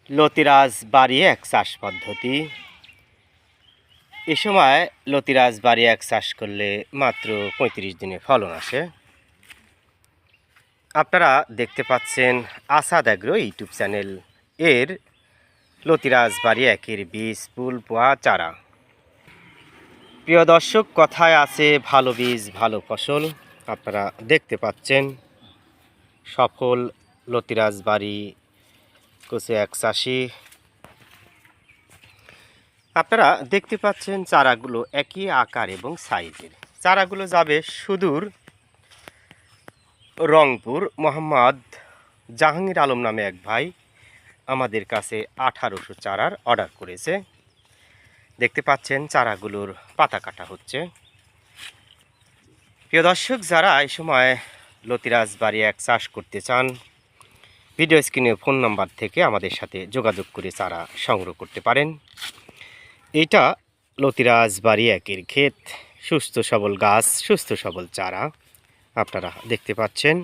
লতিরাজ বাড়ি এক চাষ পদ্ধতি। এ সময় লতিরাজ বাড়ি এক চাষ করলে মাত্র ৩৫ দিনে ফলন আসে। আপনারা দেখতে পাচ্ছেন আসাদ অ্যাগ্রো ইউটিউব চ্যানেল এর লতিরাজ বাড়ি একের বীজ, ফুল, পোয়া, চারা। প্রিয় দর্শক, কথায় আছে ভালো বীজ ভালো ফসল। আপনারা দেখতে পাচ্ছেন সফল লতিরাজ বাড়ি কচু এক চাষি। আপনারা দেখতে পাচ্ছেন চারাগুলো একই আকার এবং সাইজের। চারাগুলো যাবে সুদূর রংপুর। মোহাম্মদ জাহাঙ্গীর আলম নামে এক ভাই আমাদের কাছে 1800 চারার অর্ডার করেছে। দেখতে পাচ্ছেন চারাগুলোর পাতা কাটা হচ্ছে। প্রিয় দর্শক, যারা এই সময় লতিরাজ বাড়ি এক চাষ করতে চান, ভিডিও স্ক্রিনে ফোন নাম্বার থেকে আমাদের সাথে যোগাযোগ করে চারা সংগ্রহ করতে পারেন। এইটা লতিরাজ বাড়ি একের ক্ষেত, সুস্থ সবল গাছ, সুস্থ সবল চারা আপনারা দেখতে পাচ্ছেন।